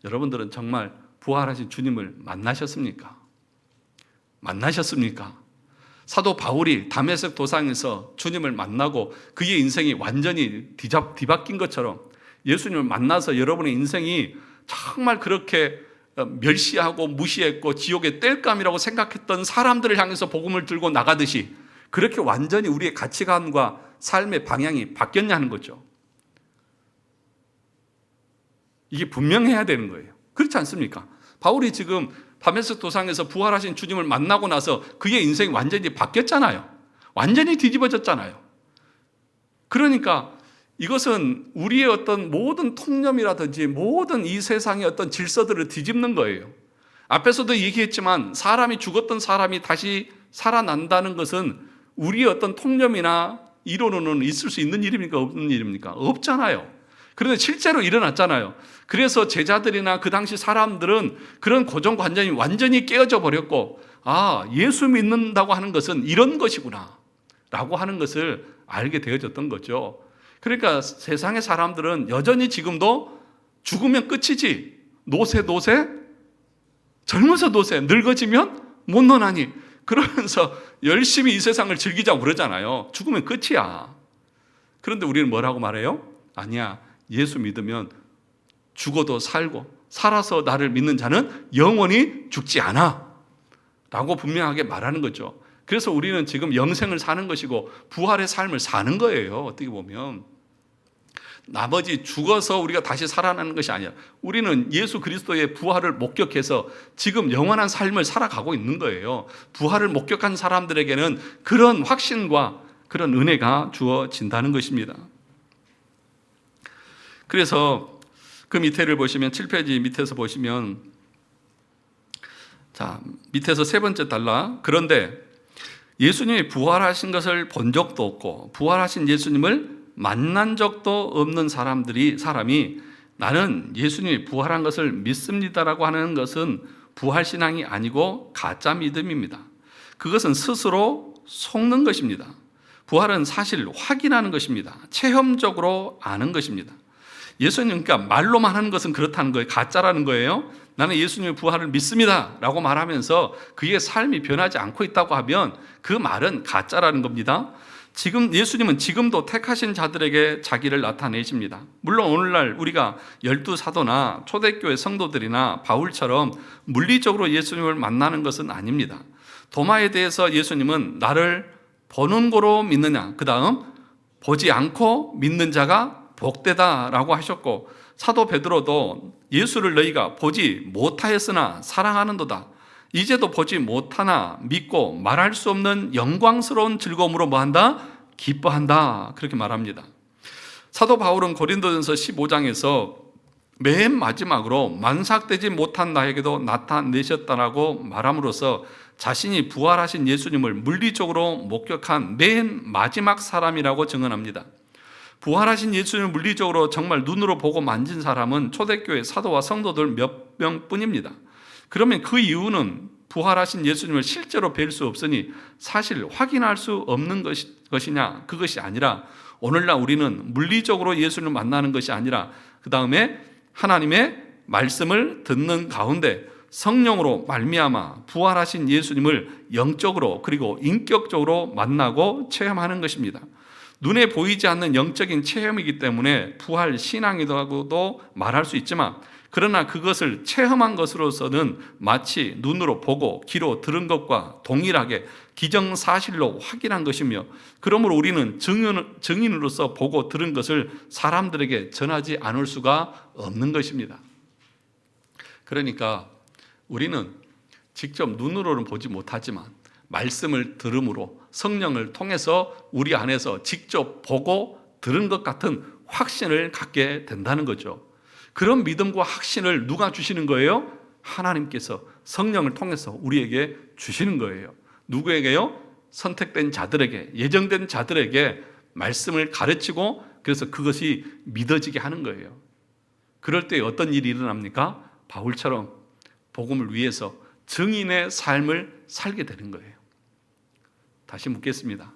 여러분들은 정말 부활하신 주님을 만나셨습니까? 만나셨습니까? 사도 바울이 다메섹 도상에서 주님을 만나고 그의 인생이 완전히 뒤바뀐 것처럼 예수님을 만나서 여러분의 인생이 정말 그렇게 멸시하고 무시했고 지옥의 땔감이라고 생각했던 사람들을 향해서 복음을 들고 나가듯이 그렇게 완전히 우리의 가치관과 삶의 방향이 바뀌었냐는 거죠. 이게 분명해야 되는 거예요. 그렇지 않습니까? 바울이 지금 다메섹 도상에서 부활하신 주님을 만나고 나서 그의 인생이 완전히 바뀌었잖아요. 완전히 뒤집어졌잖아요. 그러니까 이것은 우리의 어떤 모든 통념이라든지 모든 이 세상의 어떤 질서들을 뒤집는 거예요. 앞에서도 얘기했지만 사람이 죽었던 사람이 다시 살아난다는 것은 우리의 어떤 통념이나 이론으로는 있을 수 있는 일입니까? 없는 일입니까? 없잖아요. 그런데 실제로 일어났잖아요. 그래서 제자들이나 그 당시 사람들은 그런 고정관념이 완전히 깨어져 버렸고, 아, 예수 믿는다고 하는 것은 이런 것이구나 라고 하는 것을 알게 되어졌던 거죠. 그러니까 세상의 사람들은 여전히 지금도 죽으면 끝이지, 노세 젊어서 노세, 늙어지면 못 노나니 그러면서 열심히 이 세상을 즐기자고 그러잖아요. 죽으면 끝이야. 그런데 우리는 뭐라고 말해요? 아니야, 예수 믿으면 죽어도 살고 살아서 나를 믿는 자는 영원히 죽지 않아 라고 분명하게 말하는 거죠. 그래서 우리는 지금 영생을 사는 것이고 부활의 삶을 사는 거예요. 어떻게 보면 나머지 죽어서 우리가 다시 살아나는 것이 아니야. 우리는 예수 그리스도의 부활을 목격해서 지금 영원한 삶을 살아가고 있는 거예요. 부활을 목격한 사람들에게는 그런 확신과 그런 은혜가 주어진다는 것입니다. 그래서 그 밑에를 보시면 7페이지 밑에서 보시면, 자, 밑에서 세 번째 단락, 그런데 예수님이 부활하신 것을 본 적도 없고 부활하신 예수님을 만난 적도 없는 사람이 나는 예수님이 부활한 것을 믿습니다라고 하는 것은 부활신앙이 아니고 가짜 믿음입니다. 그것은 스스로 속는 것입니다. 부활은 사실 확인하는 것입니다. 체험적으로 아는 것입니다. 예수님, 그러니까 말로만 하는 것은 그렇다는 거예요. 가짜라는 거예요. 나는 예수님의 부활을 믿습니다 라고 말하면서 그의 삶이 변하지 않고 있다고 하면 그 말은 가짜라는 겁니다. 지금 예수님은 지금도 택하신 자들에게 자기를 나타내십니다. 물론 오늘날 우리가 12사도나 초대교회 성도들이나 바울처럼 물리적으로 예수님을 만나는 것은 아닙니다. 도마에 대해서 예수님은 나를 보는 거로 믿느냐, 그 다음 보지 않고 믿는 자가 복되다라고 하셨고, 사도 베드로도 예수를 너희가 보지 못하였으나 사랑하는도다, 이제도 보지 못하나 믿고 말할 수 없는 영광스러운 즐거움으로 뭐한다? 기뻐한다. 그렇게 말합니다. 사도 바울은 고린도전서 15장에서 맨 마지막으로 만삭되지 못한 나에게도 나타내셨다라고 말함으로써 자신이 부활하신 예수님을 물리적으로 목격한 맨 마지막 사람이라고 증언합니다. 부활하신 예수님을 물리적으로 정말 눈으로 보고 만진 사람은 초대교회 사도와 성도들 몇 명뿐입니다. 그러면 그 이유는 부활하신 예수님을 실제로 뵐 수 없으니 사실 확인할 수 없는 것이냐? 그것이 아니라 오늘날 우리는 물리적으로 예수님을 만나는 것이 아니라 그 다음에 하나님의 말씀을 듣는 가운데 성령으로 말미암아 부활하신 예수님을 영적으로 그리고 인격적으로 만나고 체험하는 것입니다. 눈에 보이지 않는 영적인 체험이기 때문에 부활 신앙이라고도 말할 수 있지만, 그러나 그것을 체험한 것으로서는 마치 눈으로 보고 귀로 들은 것과 동일하게 기정사실로 확인한 것이며, 그러므로 우리는 증인으로서 보고 들은 것을 사람들에게 전하지 않을 수가 없는 것입니다. 그러니까 우리는 직접 눈으로는 보지 못하지만 말씀을 들음으로 성령을 통해서 우리 안에서 직접 보고 들은 것 같은 확신을 갖게 된다는 거죠. 그런 믿음과 확신을 누가 주시는 거예요? 하나님께서 성령을 통해서 우리에게 주시는 거예요. 누구에게요? 선택된 자들에게, 예정된 자들에게 말씀을 가르치고 그래서 그것이 믿어지게 하는 거예요. 그럴 때 어떤 일이 일어납니까? 바울처럼 복음을 위해서 증인의 삶을 살게 되는 거예요. 다시 묻겠습니다.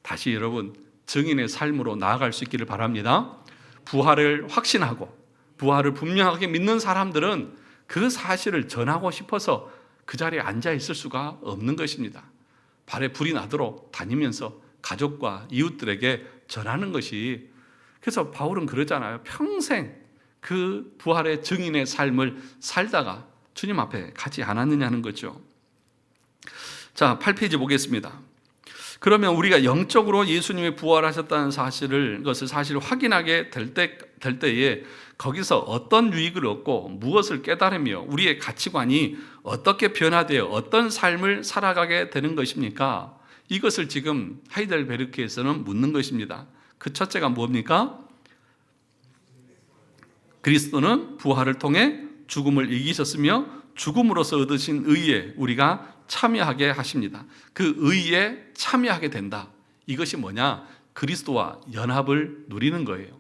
다시 여러분, 증인의 삶으로 나아갈 수 있기를 바랍니다. 부활을 확신하고 부활을 분명하게 믿는 사람들은 그 사실을 전하고 싶어서 그 자리에 앉아 있을 수가 없는 것입니다. 발에 불이 나도록 다니면서 가족과 이웃들에게 전하는 것이, 그래서 바울은 그러잖아요. 평생 그 부활의 증인의 삶을 살다가 주님 앞에 가지 않았느냐는 거죠. 자, 8페이지 보겠습니다. 그러면 우리가 영적으로 예수님이 부활하셨다는 것을 사실 확인하게 될 때에 거기서 어떤 유익을 얻고 무엇을 깨달으며 우리의 가치관이 어떻게 변화되어 어떤 삶을 살아가게 되는 것입니까? 이것을 지금 하이델베르크에서는 묻는 것입니다. 그 첫째가 뭡니까? 그리스도는 부활을 통해 죽음을 이기셨으며 죽음으로써 얻으신 의에 우리가 참여하게 하십니다. 그 의에 참여하게 된다. 이것이 뭐냐? 그리스도와 연합을 누리는 거예요.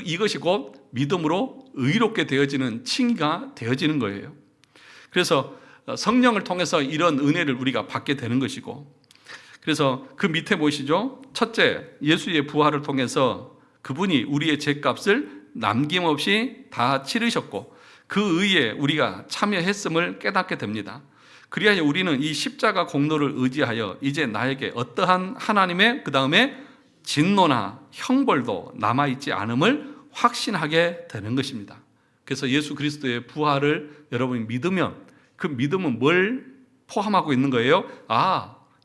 이것이 곧 믿음으로 의롭게 되어지는 칭의가 되어지는 거예요. 그래서 성령을 통해서 이런 은혜를 우리가 받게 되는 것이고, 그래서 그 밑에 보시죠? 첫째, 예수의 부활을 통해서 그분이 우리의 죄값을 남김없이 다 치르셨고 그 의에 우리가 참여했음을 깨닫게 됩니다. 그리하여 우리는 이 십자가 공로를 의지하여 이제 나에게 어떠한 하나님의 그 다음에 진노나 형벌도 남아있지 않음을 확신하게 되는 것입니다. 그래서 예수 그리스도의 부활을 여러분이 믿으면 그 믿음은 뭘 포함하고 있는 거예요?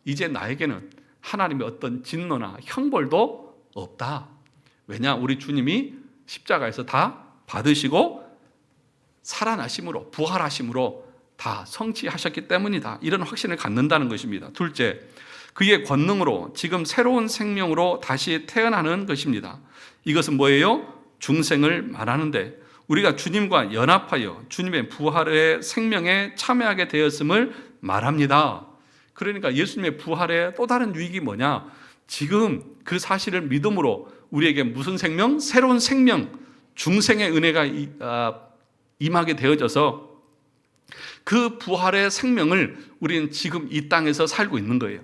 이제 나에게는 하나님의 어떤 진노나 형벌도 없다. 왜냐? 우리 주님이 십자가에서 다 받으시고 살아나심으로, 부활하심으로 다 성취하셨기 때문이다. 이런 확신을 갖는다는 것입니다. 둘째, 그의 권능으로 지금 새로운 생명으로 다시 태어나는 것입니다. 이것은 뭐예요? 중생을 말하는데 우리가 주님과 연합하여 주님의 부활의 생명에 참여하게 되었음을 말합니다. 그러니까 예수님의 부활의 또 다른 유익이 뭐냐? 지금 그 사실을 믿음으로 우리에게 무슨 생명? 새로운 생명, 중생의 은혜가 임하게 되어져서 그 부활의 생명을 우리는 지금 이 땅에서 살고 있는 거예요.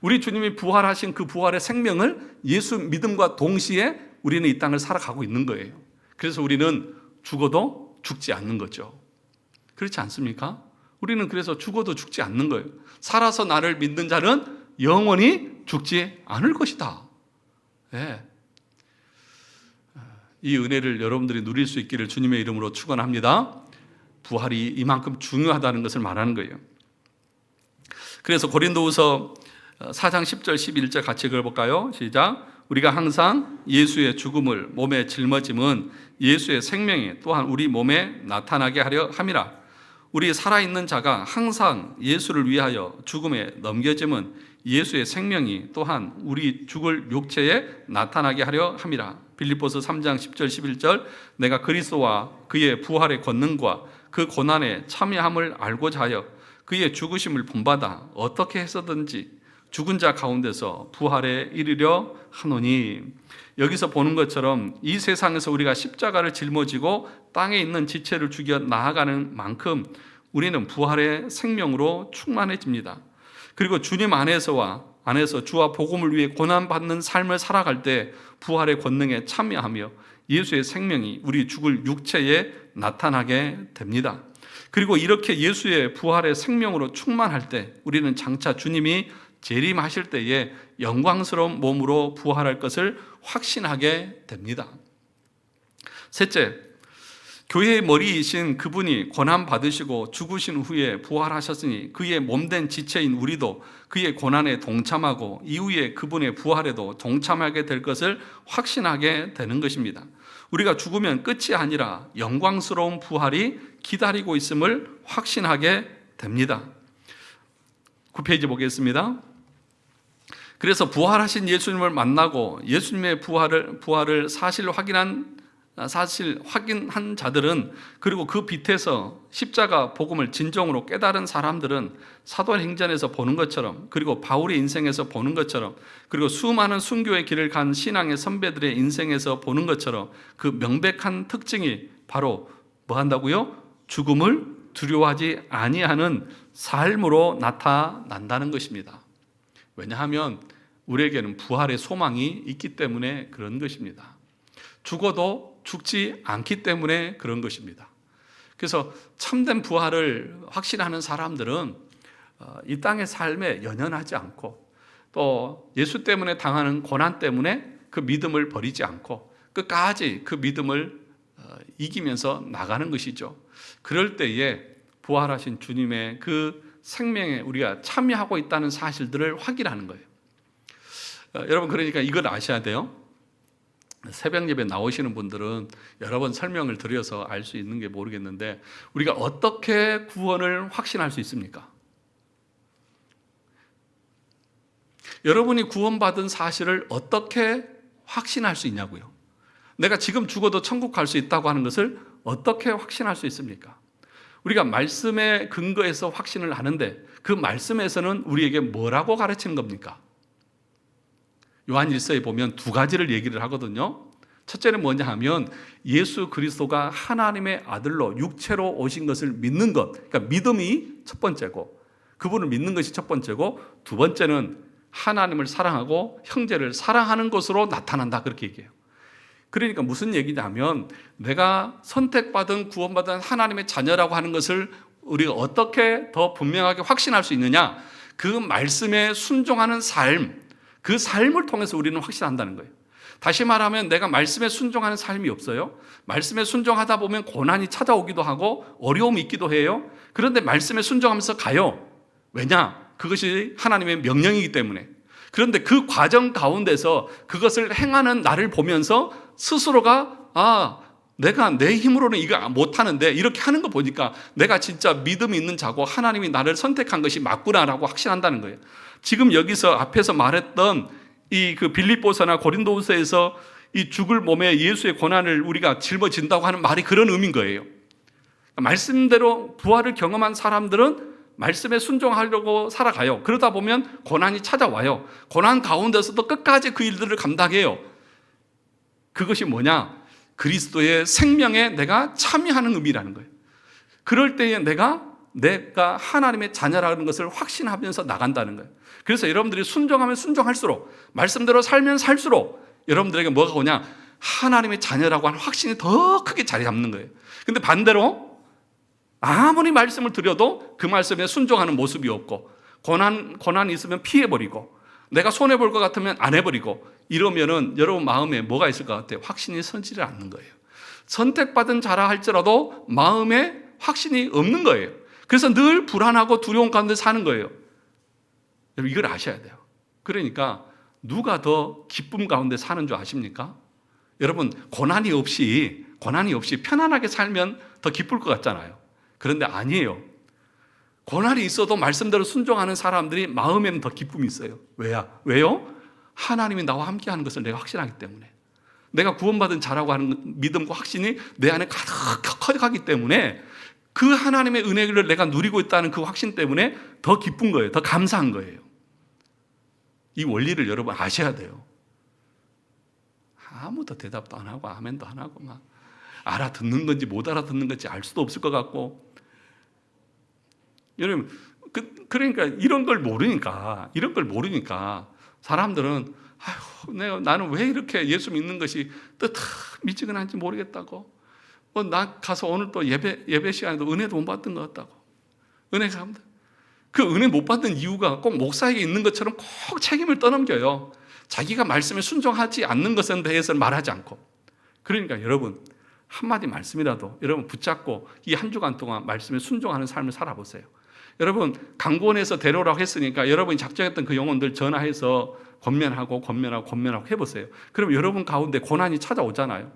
우리 주님이 부활하신 그 부활의 생명을 예수 믿음과 동시에 우리는 이 땅을 살아가고 있는 거예요. 그래서 우리는 죽어도 죽지 않는 거죠. 그렇지 않습니까? 우리는 그래서 죽어도 죽지 않는 거예요. 살아서 나를 믿는 자는 영원히 죽지 않을 것이다. 네. 이 은혜를 여러분들이 누릴 수 있기를 주님의 이름으로 축원합니다. 부활이 이만큼 중요하다는 것을 말하는 거예요. 그래서 고린도후서 4장 10절 11절 같이 읽어볼까요? 시작. 우리가 항상 예수의 죽음을 몸에 짊어짐은 예수의 생명이 또한 우리 몸에 나타나게 하려 함이라. 우리 살아있는 자가 항상 예수를 위하여 죽음에 넘겨짐은 예수의 생명이 또한 우리 죽을 육체에 나타나게 하려 함이라. 빌립보서 3장 10절 11절 내가 그리스도와 그의 부활의 권능과 그 고난에 참여함을 알고자 하여 그의 죽으심을 본받아 어떻게 해서든지 죽은 자 가운데서 부활에 이르려 하노니. 여기서 보는 것처럼 이 세상에서 우리가 십자가를 짊어지고 땅에 있는 지체를 죽여 나아가는 만큼 우리는 부활의 생명으로 충만해집니다. 그리고 주님 안에서 주와 복음을 위해 고난받는 삶을 살아갈 때 부활의 권능에 참여하며 예수의 생명이 우리 죽을 육체에 나타나게 됩니다. 그리고 이렇게 예수의 부활의 생명으로 충만할 때 우리는 장차 주님이 재림하실 때에 영광스러운 몸으로 부활할 것을 확신하게 됩니다. 셋째, 교회의 머리이신 그분이 고난 받으시고 죽으신 후에 부활하셨으니 그의 몸된 지체인 우리도 그의 고난에 동참하고 이후에 그분의 부활에도 동참하게 될 것을 확신하게 되는 것입니다. 우리가 죽으면 끝이 아니라 영광스러운 부활이 기다리고 있음을 확신하게 됩니다. 9페이지 보겠습니다. 그래서 부활하신 예수님을 만나고 예수님의 부활을 사실 확인한 자들은, 그리고 그 빛에서 십자가 복음을 진정으로 깨달은 사람들은 사도행전에서 보는 것처럼, 그리고 바울의 인생에서 보는 것처럼, 그리고 수많은 순교의 길을 간 신앙의 선배들의 인생에서 보는 것처럼 그 명백한 특징이 바로 뭐 한다고요? 죽음을 두려워하지 아니하는 삶으로 나타난다는 것입니다. 왜냐하면 우리에게는 부활의 소망이 있기 때문에 그런 것입니다. 죽어도 죽지 않기 때문에 그런 것입니다. 그래서 참된 부활을 확신하는 사람들은 이 땅의 삶에 연연하지 않고 또 예수 때문에 당하는 고난 때문에 그 믿음을 버리지 않고 끝까지 그 믿음을 이기면서 나가는 것이죠. 그럴 때에 부활하신 주님의 그 생명에 우리가 참여하고 있다는 사실들을 확인하는 거예요. 여러분, 그러니까 이걸 아셔야 돼요. 새벽 예배 나오시는 분들은 여러 번 설명을 드려서 알 수 있는 게 모르겠는데, 우리가 어떻게 구원을 확신할 수 있습니까? 여러분이 구원받은 사실을 어떻게 확신할 수 있냐고요. 내가 지금 죽어도 천국 갈 수 있다고 하는 것을 어떻게 확신할 수 있습니까? 우리가 말씀에 근거해서 확신을 하는데 그 말씀에서는 우리에게 뭐라고 가르치는 겁니까? 요한 1서에 보면 두 가지를 얘기를 하거든요. 첫째는 뭐냐 하면 예수 그리스도가 하나님의 아들로 육체로 오신 것을 믿는 것, 그러니까 믿음이 첫 번째고, 그분을 믿는 것이 첫 번째고, 두 번째는 하나님을 사랑하고 형제를 사랑하는 것으로 나타난다, 그렇게 얘기해요. 그러니까 무슨 얘기냐면 내가 선택받은 구원받은 하나님의 자녀라고 하는 것을 우리가 어떻게 더 분명하게 확신할 수 있느냐, 그 말씀에 순종하는 삶, 그 삶을 통해서 우리는 확신한다는 거예요. 다시 말하면 내가 말씀에 순종하는 삶이 없어요. 말씀에 순종하다 보면 고난이 찾아오기도 하고 어려움이 있기도 해요. 그런데 말씀에 순종하면서 가요. 왜냐? 그것이 하나님의 명령이기 때문에. 그런데 그 과정 가운데서 그것을 행하는 나를 보면서 스스로가 내가 내 힘으로는 이거 못하는데 이렇게 하는 거 보니까 내가 진짜 믿음이 있는 자고 하나님이 나를 선택한 것이 맞구나라고 확신한다는 거예요. 지금 여기서 앞에서 말했던 이 그 빌립보서나 고린도후서에서 이 죽을 몸에 예수의 고난을 우리가 짊어진다고 하는 말이 그런 의미인 거예요. 말씀대로 부활을 경험한 사람들은 말씀에 순종하려고 살아가요. 그러다 보면 고난이 찾아와요. 고난 가운데서도 끝까지 그 일들을 감당해요. 그것이 뭐냐? 그리스도의 생명에 내가 참여하는 의미라는 거예요. 그럴 때에 내가 하나님의 자녀라는 것을 확신하면서 나간다는 거예요. 그래서 여러분들이 순종하면 순종할수록, 말씀대로 살면 살수록 여러분들에게 뭐가 오냐? 하나님의 자녀라고 하는 확신이 더 크게 자리 잡는 거예요. 근데 반대로 아무리 말씀을 드려도 그 말씀에 순종하는 모습이 없고, 고난이 있으면 피해버리고, 내가 손해볼 것 같으면 안 해버리고, 이러면은 여러분 마음에 뭐가 있을 것 같아요? 확신이 서지를 않는 거예요. 선택받은 자라 할지라도 마음에 확신이 없는 거예요. 그래서 늘 불안하고 두려움 가운데 사는 거예요. 여러분, 이걸 아셔야 돼요. 그러니까 누가 더 기쁨 가운데 사는 줄 아십니까? 여러분, 고난이 없이 편안하게 살면 더 기쁠 것 같잖아요. 그런데 아니에요. 고난이 있어도 말씀대로 순종하는 사람들이 마음에는 더 기쁨이 있어요. 왜요? 하나님이 나와 함께하는 것을 내가 확신하기 때문에, 내가 구원받은 자라고 하는 믿음과 확신이 내 안에 가득 커가기 때문에, 그 하나님의 은혜를 내가 누리고 있다는 그 확신 때문에 더 기쁜 거예요. 더 감사한 거예요. 이 원리를 여러분 아셔야 돼요. 아무도 대답도 안 하고 아멘도 안 하고 막 알아듣는 건지 못 알아듣는 건지 알 수도 없을 것 같고, 여러분 그러니까 이런 걸 모르니까 사람들은 나는 왜 이렇게 예수 믿는 것이 미지근한지 모르겠다고, 나 가서 오늘 또 예배 시간에도 은혜도 못 받은 것 같다고, 은혜가 합니다. 그 은혜 못 받는 이유가 꼭 목사에게 있는 것처럼 꼭 책임을 떠넘겨요. 자기가 말씀에 순종하지 않는 것에 대해서는 말하지 않고. 그러니까 여러분, 한마디 말씀이라도 여러분 붙잡고 이 한 주간 동안 말씀에 순종하는 삶을 살아보세요. 여러분, 강구원에서 데려오라고 했으니까 여러분이 작정했던 그 영혼들 전화해서 권면하고 해보세요. 그럼 여러분 가운데 고난이 찾아오잖아요.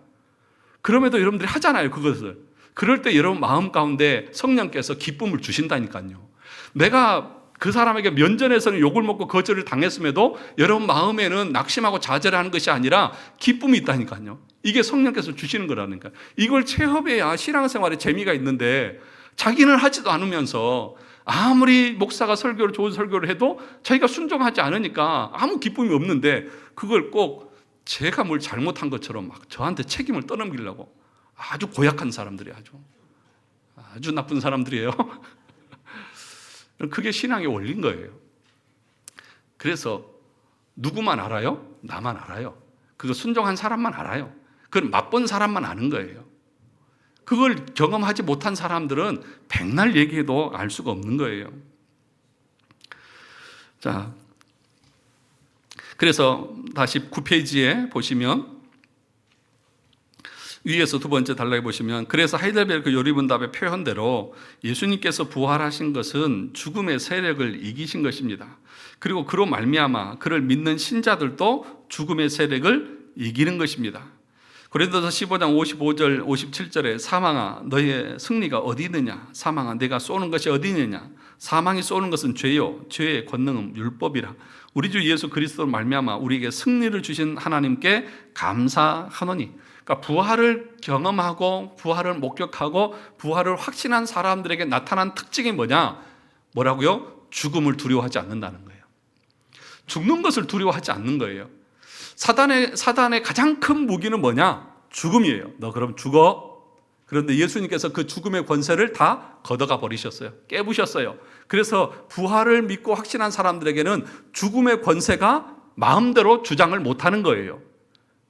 그럼에도 여러분들이 하잖아요, 그것을. 그럴 때 여러분 마음 가운데 성령께서 기쁨을 주신다니까요. 내가 그 사람에게 면전에서는 욕을 먹고 거절을 당했음에도 여러분 마음에는 낙심하고 좌절하는 것이 아니라 기쁨이 있다니까요. 이게 성령께서 주시는 거라니까. 이걸 체험해야 신앙생활에 재미가 있는데, 자기는 하지도 않으면서 아무리 목사가 좋은 설교를 해도 자기가 순종하지 않으니까 아무 기쁨이 없는데, 그걸 꼭 제가 뭘 잘못한 것처럼 막 저한테 책임을 떠넘기려고, 아주 고약한 사람들이 아주 나쁜 사람들이에요. 그게 신앙의 원리인 거예요. 그래서 누구만 알아요? 나만 알아요. 그거 순종한 사람만 알아요. 그건 맛본 사람만 아는 거예요. 그걸 경험하지 못한 사람들은 백날 얘기해도 알 수가 없는 거예요. 자, 그래서 다시 9페이지에 보시면, 위에서 두 번째 단락에 보시면, 그래서 하이델베르크 요리문답의 표현대로 예수님께서 부활하신 것은 죽음의 세력을 이기신 것입니다. 그리고 그로 말미암아 그를 믿는 신자들도 죽음의 세력을 이기는 것입니다. 고린도서 15장 55절 57절에 사망아 너의 승리가 어디 있느냐, 사망아 내가 쏘는 것이 어디 있느냐, 사망이 쏘는 것은 죄요 죄의 권능은 율법이라. 우리 주 예수 그리스도로 말미암아 우리에게 승리를 주신 하나님께 감사하노니. 그러니까 부활을 경험하고 부활을 목격하고 부활을 확신한 사람들에게 나타난 특징이 뭐라고요? 죽음을 두려워하지 않는다는 거예요. 죽는 것을 두려워하지 않는 거예요. 사단의 가장 큰 무기는 뭐냐? 죽음이에요. 너 그럼 죽어. 그런데 예수님께서 그 죽음의 권세를 다 걷어가 버리셨어요. 깨부셨어요. 그래서 부활을 믿고 확신한 사람들에게는 죽음의 권세가 마음대로 주장을 못하는 거예요.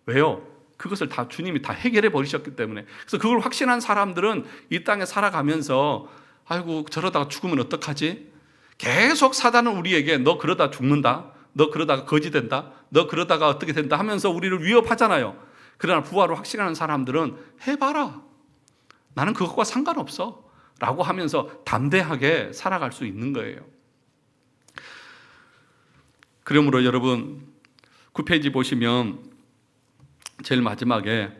왜요? 그것을 다 주님이 다 해결해 버리셨기 때문에. 그래서 그걸 확신한 사람들은 이 땅에 살아가면서 아이고 저러다가 죽으면 어떡하지? 계속 사단은 우리에게 너 그러다 죽는다, 너 그러다가 거지 된다, 너 그러다가 어떻게 된다 하면서 우리를 위협하잖아요. 그러나 부활을 확신하는 사람들은 해봐라, 나는 그것과 상관없어 라고 하면서 담대하게 살아갈 수 있는 거예요. 그러므로 여러분 9페이지 보시면 제일 마지막에,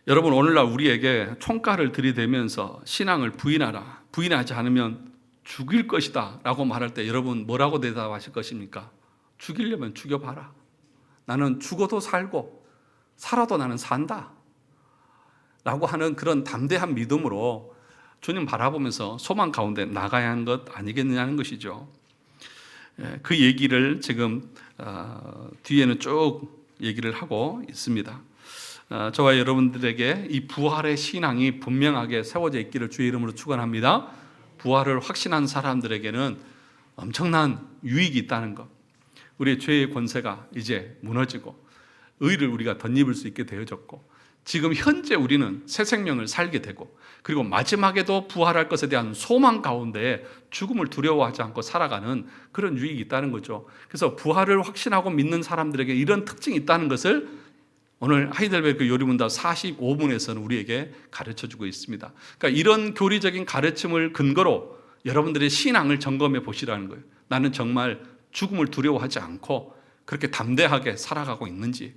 여러분 오늘날 우리에게 총칼을 들이대면서 신앙을 부인하라, 부인하지 않으면 죽일 것이다 라고 말할 때 여러분 뭐라고 대답하실 것입니까? 죽이려면 죽여봐라. 나는 죽어도 살고 살아도 나는 산다 라고 하는 그런 담대한 믿음으로 주님 바라보면서 소망 가운데 나가야 하는 것 아니겠느냐는 것이죠. 그 얘기를 지금 뒤에는 쭉 얘기를 하고 있습니다. 저와 여러분들에게 이 부활의 신앙이 분명하게 세워져 있기를 주의 이름으로 축원합니다. 부활을 확신한 사람들에게는 엄청난 유익이 있다는 것, 우리의 죄의 권세가 이제 무너지고 의를 우리가 덧입을 수 있게 되어졌고, 지금 현재 우리는 새 생명을 살게 되고, 그리고 마지막에도 부활할 것에 대한 소망 가운데 죽음을 두려워하지 않고 살아가는 그런 유익이 있다는 거죠. 그래서 부활을 확신하고 믿는 사람들에게 이런 특징이 있다는 것을 오늘 하이델베르크 요리문답 45분에서는 우리에게 가르쳐주고 있습니다. 그러니까 이런 교리적인 가르침을 근거로 여러분들의 신앙을 점검해 보시라는 거예요. 나는 정말 죽음을 두려워하지 않고 그렇게 담대하게 살아가고 있는지,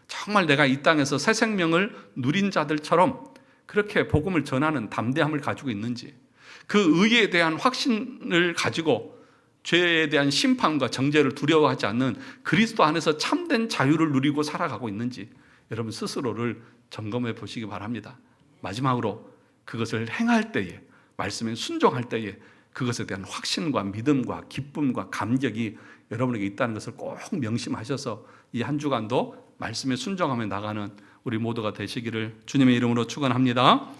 정말 내가 이 땅에서 새 생명을 누린 자들처럼 그렇게 복음을 전하는 담대함을 가지고 있는지, 그 의에 대한 확신을 가지고 죄에 대한 심판과 정죄를 두려워하지 않는 그리스도 안에서 참된 자유를 누리고 살아가고 있는지 여러분 스스로를 점검해 보시기 바랍니다. 마지막으로 그것을 행할 때에, 말씀에 순종할 때에 그것에 대한 확신과 믿음과 기쁨과 감격이 여러분에게 있다는 것을 꼭 명심하셔서 이 한 주간도 말씀에 순종하며 나가는 우리 모두가 되시기를 주님의 이름으로 축원합니다.